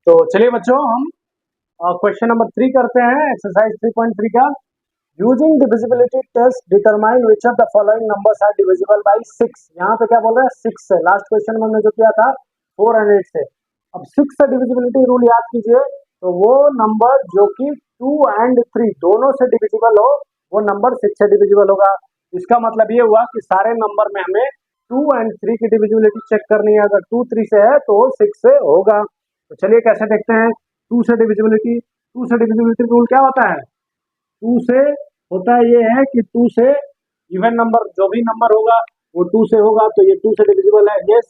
तो चलिए बच्चों, हम क्वेश्चन नंबर 3 करते हैं, एक्सरसाइज 3.3 का। Using divisibility test determine which of the following numbers are divisible by 6। यहाँ पे क्या बोल रहे हैं? 6 से। लास्ट क्वेश्चन में हमने जो किया था 4 और 8 से। अब 6 से डिविजिबिलिटी रूल याद कीजिए, तो वो नंबर जो कि 2 और 3 दोनों से डिविजिबल हो, वो नंबर 6 से डिविजिबल होगा। इसका मतलब ये हुआ कि सारे नंबर में हमें 2 और 3 की डिविजिबिलिटी चेक करनी है। अगर 2 3 से है तो 6 से होगा। तो चलिए कैसे देखते हैं 2 से डिविजिबिलिटी। 2 से डिविजिबिलिटी रूल क्या होता है? 2 से होता है ये है कि 2 से इवन नंबर जो भी नंबर होगा वो 2 से होगा, तो ये 2 से डिविजिबल है। यस,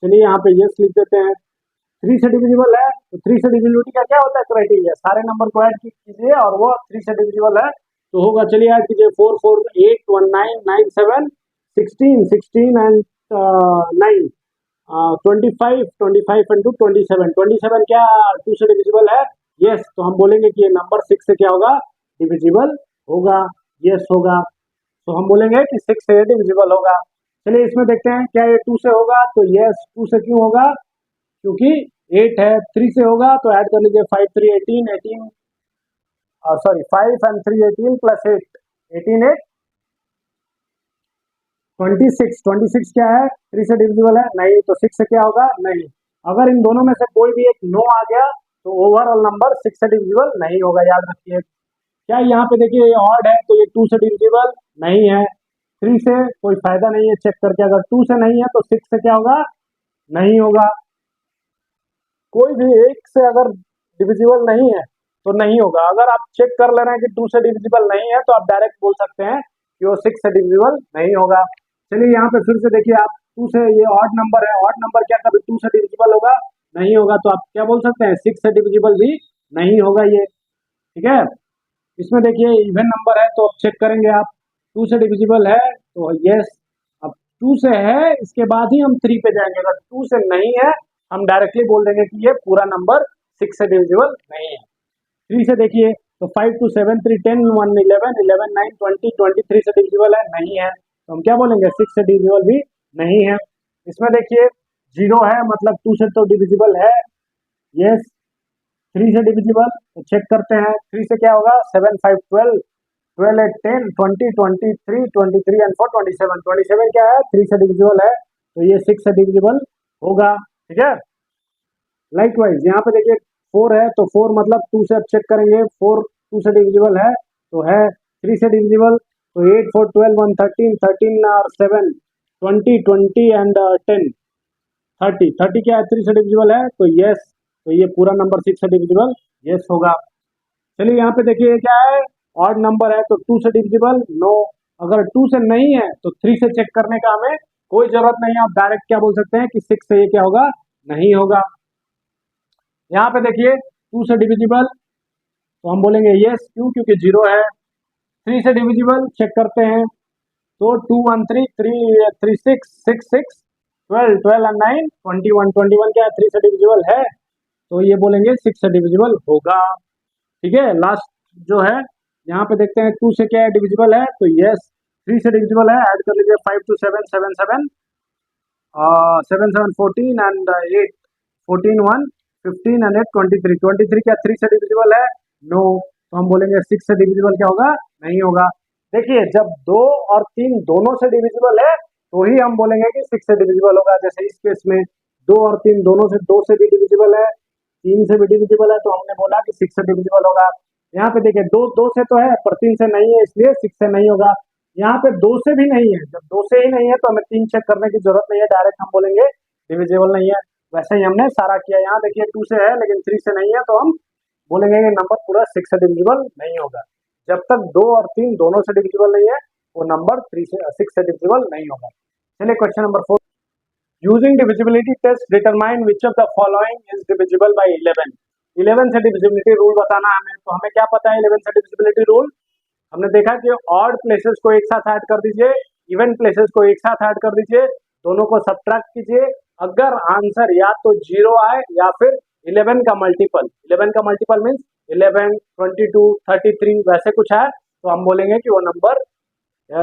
चलिए यहाँ पे यस लिख देते हैं। 3 से डिविजिबल है, तो 3 से डिविजिबिलिटी का क्या होता है क्राइटेरिया? सारे नंबर को ऐड कीजिए और वो 3 से डिविजिबल है तो होगा। चलिए ऐड कीजिए 4 4 8 1 9 9 7 16 16 एंड 9 25 25 इंटू 27 27 क्या 2 से डिविजिबल है? यस, तो हम बोलेंगे कि ये नंबर 6 से क्या होगा? डिविजिबल होगा। यस होगा, तो हम बोलेंगे कि 6 से डिविजिबल होगा। चलिए इसमें देखते हैं क्या ये 2 से होगा, तो यस 2 से क्यों होगा? क्योंकि 8 है। 3 से होगा तो ऐड कर लीजिए 5 3 18 18 सॉरी 5 एंड 3 18 प्लस 8 18 8 26 26 क्या है? 3 से डिविजिबल है? नहीं, तो 6 से क्या होगा? नहीं। अगर इन दोनों में से कोई भी एक नो आ गया तो ओवरऑल नंबर 6 से डिविजिबल नहीं होगा, याद रखिए। क्या यहाँ पे देखिए ये ऑड है तो ये 2 से डिविजिबल नहीं है। 3 से कोई फायदा नहीं है चेक करके, अगर 2 से नहीं है तो 6 से क्या होगा? नहीं होगा। कोई भी एक से अगर डिविजिबल नहीं है तो नहीं होगा। अगर आप चेक कर ले रहे हैं कि 2 से डिविजिबल नहीं है तो आप डायरेक्ट बोल सकते हैं कि वो 6 से डिविजिबल नहीं होगा। चलिए यहाँ पे फिर से देखिए आप 2 से, ये ऑड नंबर है, ऑड नंबर क्या कभी 2 से डिविजिबल होगा? नहीं होगा, तो आप क्या बोल सकते हैं? 6 से डिविजिबल भी नहीं होगा ये। ठीक है, इसमें देखिए इवन नंबर है तो अब चेक करेंगे आप 2 से डिविजिबल है तो यस। अब 2 से है, इसके बाद ही हम 3 पे जाएंगे। अगर 2 से नहीं है हम डायरेक्टली बोल देंगे कि ये पूरा नंबर 6 से डिविजिबल नहीं है। 3 से देखिए तो 5 2 7 3 10 1 11 11 9 20 23 से डिविजिबल है? नहीं है, तो हम क्या बोलेंगे? 6 से डिविजिबल भी नहीं है। इसमें देखिए 0 है, मतलब 2 से तो डिविजिबल है। यस, 3 से डिविजिबल, तो चेक करते हैं 3 से क्या होगा? 7 5 12 12 8 10 20 23 23 एंड 4 27 27 क्या है? 3 से डिविजिबल है, तो ये 6 से डिविजिबल होगा। ठीक है, लाइकवाइज यहाँ पे देखिए 4 है तो 4 मतलब 2 से अब चेक करेंगे 4 2 से डिविजिबल है तो है। 3 से डिविजिबल तो 8 4 12 1 13 13 और 7 20 20 एंड 10 30 30 क्या है? 3 से डिविजिबल है तो यस, तो ये पूरा नंबर 6 से डिविजिबल यस होगा। चलिए यहाँ पे देखिए क्या है? ऑड नंबर है तो 2 से डिविजिबल नो। अगर 2 से नहीं है तो 3 से चेक करने का हमें कोई जरूरत नहीं है, आप डायरेक्ट क्या बोल सकते हैं कि 6 से ये क्या होगा? नहीं होगा। यहाँ पे देखिए 2 से डिविजिबल तो हम बोलेंगे यस, क्यों? क्योंकि 0 है। 3 से डिविजिबल चेक करते हैं तो 2 1 3 3 3 6 6 6 12 12 और 9 21 21 क्या है? 3 से डिविजिबल है, तो ये बोलेंगे 6 से डिविजिबल होगा। ठीक है, लास्ट जो है यहाँ पे देखते हैं 2 से क्या है? डिविजिबल है, तो यस 3 से डिविजिबल है। ऐड कर लीजिए 5 2 7 7 7 7 7 14 एंड 8 14 1 15 एंड 8 23 23 क्या 3 से डिविजिबल है? नो, तो हम बोलेंगे 6 से डिविजिबल क्या होगा? नहीं होगा। देखिए जब 2 और 3 दोनों से डिविजिबल है तो ही हम बोलेंगे कि 6 से डिविजिबल होगा। जैसे इस केस में 2 और 3 दोनों से 2 से भी डिविजिबल है, 3 से भी डिविजिबल है, तो हमने बोला कि 6 से डिविजिबल होगा। यहाँ पे देखिए 2 2 से तो है पर 3 से नहीं है, इसलिए 6 से नहीं होगा। यहाँ पे 2 से भी नहीं है, जब 2 से ही नहीं है तो हमें 3 चेक करने की जरूरत नहीं है, डायरेक्ट हम बोलेंगे डिविजिबल नहीं है। वैसे ही हमने सारा किया। यहाँ देखिए 2 से है लेकिन 3 से नहीं है, तो हम बोलेंगे कि नंबर पूरा 6 से डिविजिबल नहीं होगा। जब तक 2 और 3 दोनों से डिविजिबल नहीं है वो नंबर 6 से डिविजिबल नहीं होगा। चलिए question number 4, using divisibility test determine which of the following is divisible by 11। 11 से डिविजिबिलिटी रूल बताना है हमें, तो हमें क्या पता है 11 से डिविजिबिलिटी रूल? हमने देखा कि ऑड प्लेसेस को एक साथ ऐड कर दीजिए, इवन प्लेसेस को एक साथ ऐड कर दीजिए, दोनों को सब्ट्रैक्ट कीजिए। अगर आंसर या तो 0 आए या फिर 11 का मल्टीपल, 11 का मल्टीपल मीन्स 11 22 33 वैसे कुछ है, तो हम बोलेंगे कि वो नंबर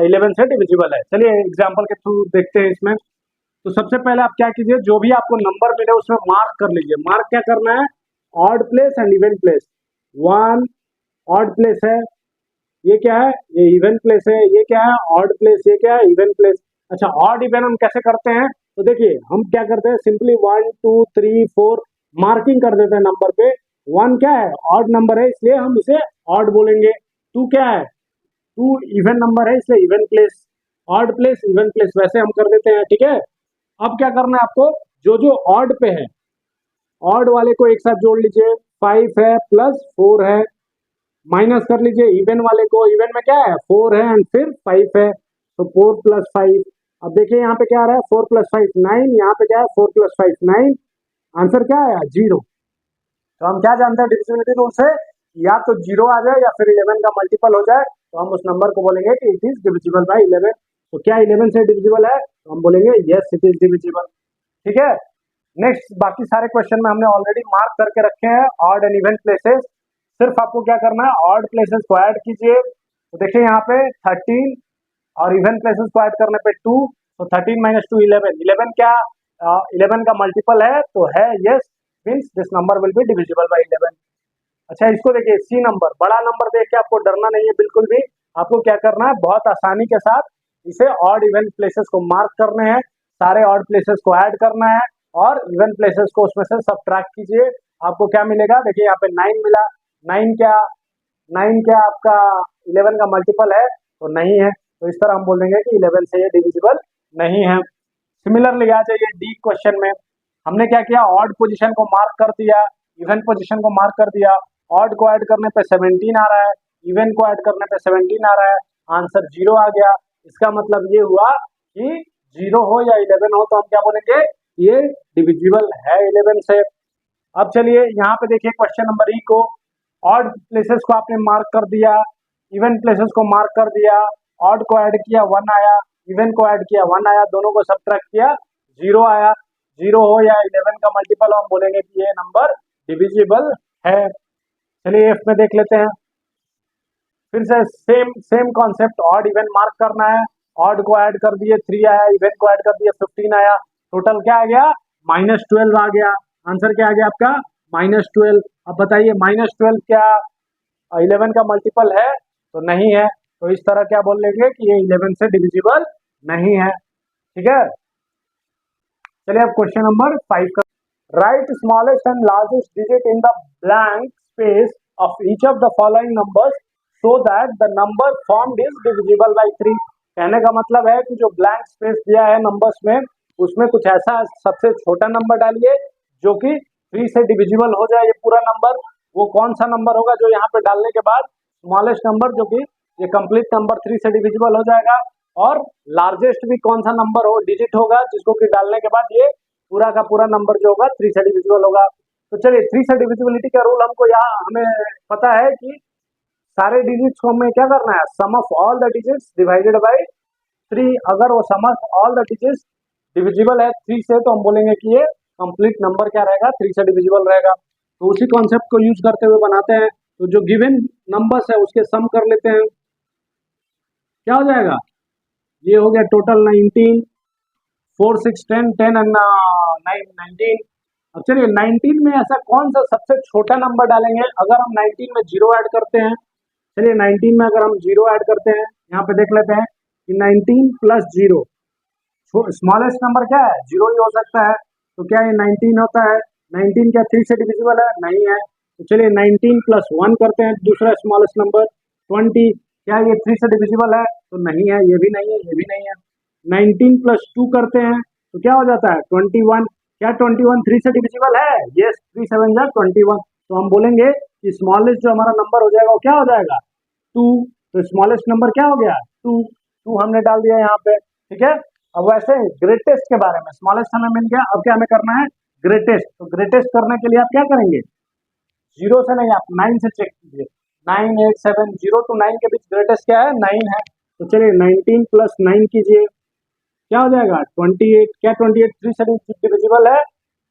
11 से डिविजिबल है। चलिए एग्जाम्पल के थ्रू देखते हैं इसमें। तो सबसे पहले आप क्या कीजिए, जो भी आपको नंबर मिले उसमें मार्क कर लीजिए। मार्क क्या करना है? Odd place and even place. One odd place है, ये क्या है, ये इवन प्लेस है, ये क्या है ऑड प्लेस, ये क्या है इवन प्लेस। अच्छा ऑड इवन हम कैसे करते हैं, तो देखिए हम क्या करते हैं, सिंपली 1 2 3 4 मार्किंग कर देते हैं नंबर पे। वन क्या है ऑड नंबर है इसलिए हम इसे ऑड बोलेंगे। टू क्या है, टू इवन नंबर है इसलिए even place. Odd place even place वैसे हम कर देते हैं, ठीक है। अब क्या करना है आपको, जो जो ऑड पे है ऑड वाले को एक साथ जोड़ लीजिए, 5 है प्लस 4 है, माइनस कर लीजिए इवन वाले को, इवन में क्या है 4 है एंड फिर 5 है, तो 4 प्लस 5। अब देखिए यहाँ पे क्या आ रहा है 4 प्लस 5 9, यहाँ पे क्या है 4 प्लस 5 9, आंसर क्या है 0। तो हम क्या जानते हैं डिविजिबिलिटी रूल से, या तो 0 आ जाए या फिर 11 का मल्टीपल हो जाए तो हम उस नंबर को बोलेंगे कि इट इज डिविजिबल बाय 11। तो क्या 11 से डिविजिबल है, तो हम बोलेंगे यस इट इज डिविजिबल, ठीक है। नेक्स्ट बाकी सारे क्वेश्चन में हमने ऑलरेडी मार्क करके रखे हैं ऑड एंड इवन प्लेसेस। सिर्फ आपको क्या करना है, ऑड प्लेसेस को ऐड कीजिए। तो देखिए यहाँ पे 13 और इवन प्लेसेस को ऐड करने पे 2, तो 13 माइनस 2 11, 11 क्या 11 का मल्टीपल है तो है yes, means this number will be divisible by 11। अच्छा इसको देखिए सी नंबर, बड़ा नंबर देख के आपको डरना नहीं है बिल्कुल भी। आपको क्या करना है, बहुत आसानी के साथ इसे ऑड इवन प्लेसेस को मार्क करने हैं, सारे ऑड प्लेसेस को ऐड करना है और इवन प्लेसेस को उसमें से सबट्रैक्ट कीजिए। आपको क्या मिलेगा, देखिए यहाँ पे 9 मिला, 9 क्या, 9 क्या आपका 11 का मल्टीपल है तो नहीं है, तो इस तरह हम बोल देंगे कि 11 से ये डिविजिबल नहीं है। सिमिलरली आ जाइए डी क्वेश्चन में, हमने क्या किया, ऑड पोजीशन को मार्क कर दिया, इवन पोजीशन को मार्क कर दिया। ऑड को ऐड करने पे 17 आ रहा है, इवन को ऐड करने पे 17 आ रहा है, आंसर 0 आ गया। इसका मतलब ये हुआ कि 0 हो या 11 हो तो हम क्या बोलेंगे, ये डिविजिबल है 11 से। अब चलिए यहाँ पे देखिए क्वेश्चन नंबर ई को, ऑड प्लेसेस को आपने मार्क कर दिया, इवन प्लेसेस को मार्क कर दिया, ऑड को ऐड किया 1 आया, इवन को ऐड किया 1 आया, दोनों को सबट्रैक्ट किया 0 आया। 0 हो या 11 का मल्टीपल हम बोलेंगे कि ये नंबर डिविजिबल है। चलिए एफ में देख लेते हैं, फिर से same same concept, odd even mark करना है। ऑड को ऐड कर दिए 3 आया, इवन को ऐड कर दिए 15 आया, टोटल क्या आ गया -12 आ गया। आंसर क्या आ गया आपका -12। अब बताइए -12 क्या 11 का मल्टीपल है तो नहीं है, तो इस तरह क्या बोल लेंगे कि ये 11 से डिविजिबल नहीं है, ठीक है। चलिए अब क्वेश्चन नंबर 5 का, right smallest and largest digit in the blank space of each of the following numbers so that the number formed is divisible bye 3। कहने का मतलब है कि जो ब्लैंक स्पेस दिया है नंबर्स में, उसमें कुछ ऐसा सबसे छोटा नंबर डालिए जो कि 3 से डिविजिबल हो जाए ये पूरा नंबर। वो कौन सा नंबर होगा जो यहाँ पे डालने के बाद स्मॉलेस्ट नंबर जो कि ये कंप्लीट नंबर 3 से डिविजिबल हो जाएगा, और लार्जेस्ट भी कौन सा नंबर हो डिजिट होगा जिसको कि डालने के बाद ये पूरा का पूरा नंबर जो होगा 3 से डिविजिबल होगा। तो चलिए 3 से डिविजिबिलिटी का रूल हमको यहाँ हमें पता है कि सारे डिजिट्स को हमें क्या करना है, sum of all the digits divided by 3। अगर वो sum of all the digits divisible है 3 से तो हम बोलेंगे कि ये कंप्लीट नंबर क्या रहेगा 3 से डिविजिबल रहेगा। तो उसी कॉन्सेप्ट को यूज करते हुए बनाते हैं। तो जो गिवन नंबर्स है उसके सम कर लेते हैं, क्या हो जाएगा, ये हो गया टोटल 19, 4 6 10 10 एंड 9 19। अब चलिए 19 में ऐसा कौन सा सबसे छोटा नंबर डालेंगे, अगर हम 19 में 0 ऐड करते हैं। चलिए 19 में अगर हम 0 ऐड करते हैं, यहाँ पे देख लेते हैं कि 19 प्लस 0, स्मॉलेस्ट नंबर क्या है 0 ही हो सकता है, तो क्या ये 19 होता है। 19 क्या 3 से डिविजिबल है, नहीं है। तो चलिए 19 प्लस 1 करते हैं, दूसरा स्मॉलेस्ट नंबर 20, क्या ये 3 से डिविजिबल है, तो नहीं है, ये भी नहीं है, ये भी नहीं है। 19 प्लस 2 करते हैं तो क्या हो जाता है 21, क्या 21 3 से डिविजिबल है, यस 3 7 जा 21। तो हम बोलेंगे कि स्मॉलेस्ट जो हमारा नंबर हो जाएगा वो क्या हो जाएगा 2। तो स्मॉलेस्ट नंबर क्या हो गया 2 हमने डाल दिया यहाँ पे, ठीक है। अब वैसे ग्रेटेस्ट के बारे में, स्मॉलेस्ट हमें मिल गया, अब क्या हमें करना है ग्रेटेस्ट। तो ग्रेटेस्ट करने के लिए आप क्या करेंगे, 0 से नहीं आप 9 से चेक कीजिए, 9 8 7 0 to 9 के बीच ग्रेटेस्ट क्या है 9 है। तो चलिए 19 प्लस 9 कीजिए, क्या हो जाएगा 28, क्या 28 3 से डिविजिबल है,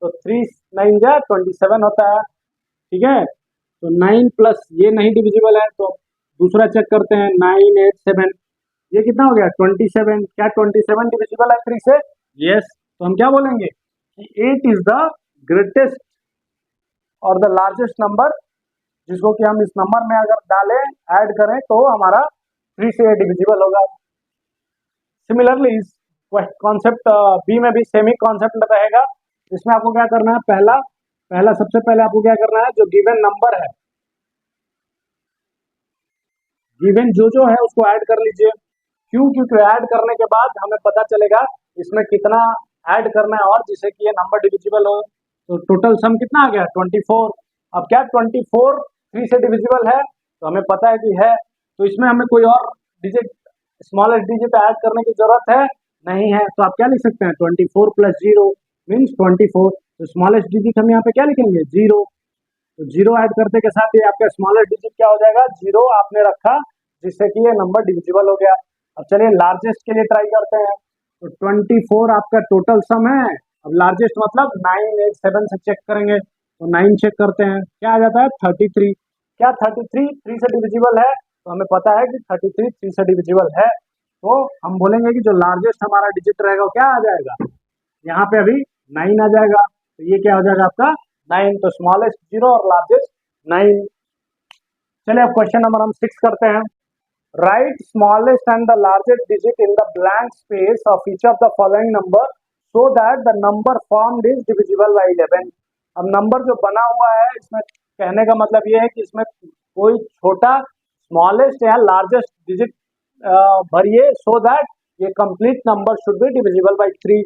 तो 3 9 जा 27 होता है, ठीक है। तो 9 प्लस ये नहीं डिविजिबल है, तो दूसरा चेक करते हैं 9 8 7, ये कितना हो गया 27, क्या 27 डिविजिबल है 3 से, यस। तो हम क्या बोलेंगे कि 8 इज द ग्रेटेस्ट और द लार्जेस्ट नंबर जिसको कि हम इस नंबर में अगर डालें ऐड करें तो हमारा 3 से डिविजिबल होगा। सिमिलरली इस कॉन्सेप्ट बी में भी सेम ही कॉन्सेप्ट रहेगा। इसमें आपको क्या करना है, पहला सबसे पहले आपको क्या करना है, जो गिवन नंबर है, गिवन जो है उसको ऐड कर लीजिए। क्योंकि ऐड करने के बाद हमें पता चलेगा इसमें कितना ऐड करना है और जिससे कि ये नंबर डिविजिबल हो। तो टोटल सम कितना आ गया 24। अब क्या 24 3 से डिविजिबल है, तो हमें पता है कि है, तो इसमें हमें कोई और डिजिट स्मॉलेस्ट डिजिट ऐड करने की जरूरत है नहीं है। तो आप क्या लिख सकते हैं 24 प्लस 0 मीन्स 24। तो स्मॉलेस्ट डिजिट हम यहाँ पे क्या लिखेंगे 0। तो 0 ऐड करते के साथ ये आपका स्मॉलेस्ट डिजिट क्या हो जाएगा 0 आपने रखा, जिससे कि ये नंबर डिविजिबल हो गया। अब चलिए लार्जेस्ट के लिए ट्राई करते हैं। तो 24 आपका टोटल सम है। अब लार्जेस्ट मतलब 9 8 7 से चेक करेंगे, तो 9 चेक करते हैं, क्या आ जाता है 33। क्या 33 3 से डिविजिबल है, तो हमें पता है कि 33 3 से डिविजिबल है। तो हम बोलेंगे कि जो लार्जेस्ट हमारा डिजिट रहेगा वो क्या आ जाएगा, यहाँ पे अभी 9 आ जाएगा। तो ये क्या हो जाएगा आपका 9। तो स्मॉलेस्ट 0 और लार्जेस्ट 9। चलिए अब क्वेश्चन नंबर हम 6 करते हैं। Write smallest and the largest digit in the blank space of each of the following number so that the number formed is divisible by 11। अब नंबर जो बना हुआ है इसमें कहने का मतलब ये है कि इसमें कोई छोटा स्मॉलेस्ट या लार्जेस्ट डिजिट भरिए so that ये complete number should be divisible by 3।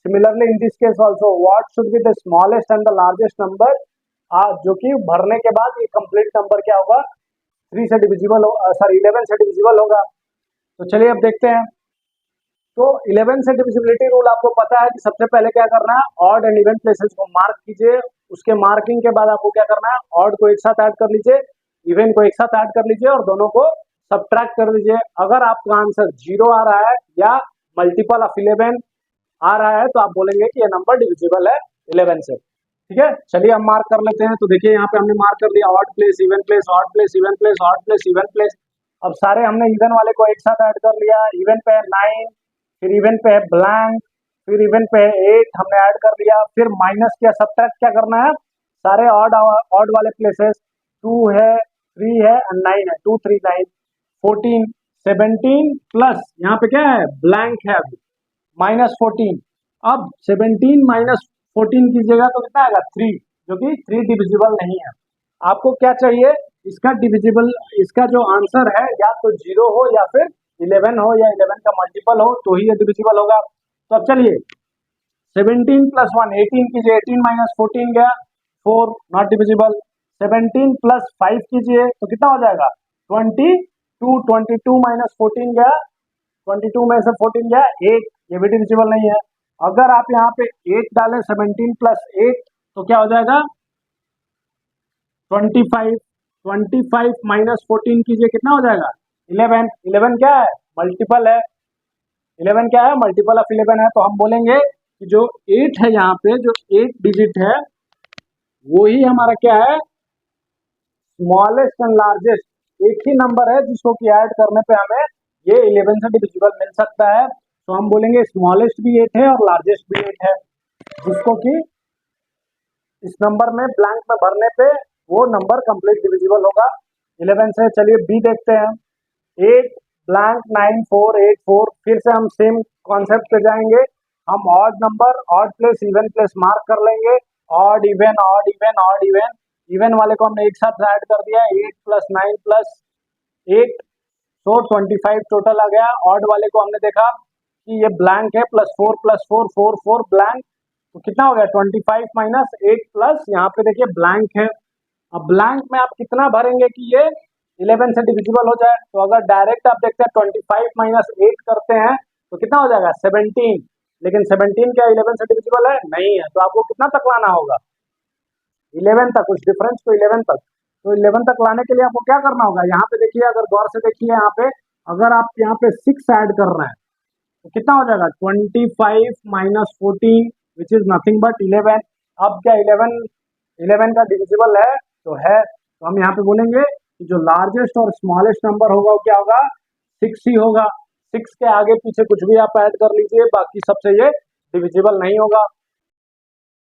Similarly in this case also what should be the smallest and the largest number, जो कि भरने के बाद ये complete number क्या होगा 3 से डिविजिबल हो, सॉरी 11 से डिविजिबल होगा। तो चलिए अब देखते हैं। तो 11 से डिविजिबिलिटी रूल आपको पता है कि सबसे पहले क्या करना है, ऑड एंड इवन प्लेसेस को मार्क कीजिए। उसके मार्किंग के बाद आपको क्या करना है, ऑड को एक साथ ऐड कर लीजिए, इवन को एक साथ ऐड कर लीजिए और दोनों को सब्ट्रैक्ट कर लीजिए। अगर आपका आंसर 0 आ रहा है या मल्टीपल ऑफ 11 आ रहा है तो आप बोलेंगे कि ये नंबर डिविजिबल है 11 से। ठीक है, चलिए हम मार्क कर लेते हैं। तो देखिए यहाँ पे हमने मार्क कर दिया odd place even place, odd place even place, odd place even place. अब सारे हमने इवन वाले को एक साथ ऐड कर लिया। इवन पे है 9, फिर इवन पे है ब्लैंक, फिर इवन पे है 8 हमने ऐड कर लिया। फिर माइनस किया, सब्ट्रैक्ट क्या करना है, सारे ऑड वाले प्लेसेस 2 है 3 है और 9 है, 2 3 9 14 17 प्लस यहाँ पे क्या है ब्लैंक है अभी -14। अब 17 माइनस 14 कीजिएगा तो कितना आएगा 3, जो कि 3 डिविजिबल नहीं है। आपको क्या चाहिए, इसका डिविजिबल, इसका जो आंसर है या तो 0 हो या फिर 11 हो या 11 का मल्टीपल हो तो ही ये डिविजिबल होगा। तो अब चलिए 17 प्लस 1 18 कीजिए, 18 माइनस 14 गया 4, नॉट डिविजिबल। 17 प्लस 5 कीजिए तो कितना हो जाएगा 22, 22 माइनस 14 गया, 22 में से 14 गया 8, ये भी डिविजिबल नहीं है। अगर आप यहाँ पे 8 डालें 17 प्लस 8 तो क्या हो जाएगा 25, 25 माइनस 14 कीजिए कितना हो जाएगा 11। 11 क्या है मल्टीपल है, 11 क्या है मल्टीपल ऑफ 11 है। तो हम बोलेंगे कि जो 8 है यहाँ पे, जो 8 डिजिट है वो ही हमारा क्या है स्मॉलेस्ट एंड लार्जेस्ट, एक ही नंबर है जिसको कि ऐड करने पे हमें ये 11 से डिविजिबल मिल सकता है। तो हम बोलेंगे स्मॉलेस्ट भी 8 है और लार्जेस्ट भी 8 है, जिसको कि इस नंबर में ब्लैंक में भरने पे वो नंबर कंप्लीट डिविजिबल होगा 11 से। चलिए बी देखते हैं, 8 ब्लैंक 9 4 8 4। फिर से हम सेम कॉन्सेप्ट पे जाएंगे, हम odd number odd place even place mark कर लेंगे, odd even odd even odd even. Even वाले को हमने एक साथ ऐड कर दिया 8 प्लस 9 प्लस 8, तो 25 टोटल आ गया। ऑड वाले को हमने देखा कि ये ब्लैंक है, प्लस 4 प्लस 4 4 4 ब्लैंक, तो कितना हो गया 25 माइनस 8 प्लस यहाँ पे देखिए ब्लैंक है। अब ब्लैंक में आप कितना भरेंगे कि ये 11 से डिविजिबल हो जाए। तो अगर डायरेक्ट आप देखते हैं 25 माइनस 8 करते हैं तो कितना हो जाएगा 17, लेकिन 17 क्या 11 से डिविजिबल है नहीं है। तो आपको कितना तक लाना होगा 11 तक, उस डिफरेंस को 11 तक। तो 11 तक लाने के लिए आपको क्या करना होगा, यहाँ पे देखिए अगर गौर से देखिए यहाँ पे अगर आप यहाँ पे 6 ऐड कर रहे हैं तो कितना हो जाएगा 25 minus 14 which is nothing but 11। अब क्या 11 का डिविजिबल है तो है, तो हम यहाँ पे बोलेंगे कि जो लार्जेस्ट और स्मॉलेस्ट नंबर होगा वो क्या होगा 6 ही होगा। 6 के आगे पीछे कुछ भी आप ऐड कर लीजिए, बाकी सबसे ये डिविजिबल नहीं होगा।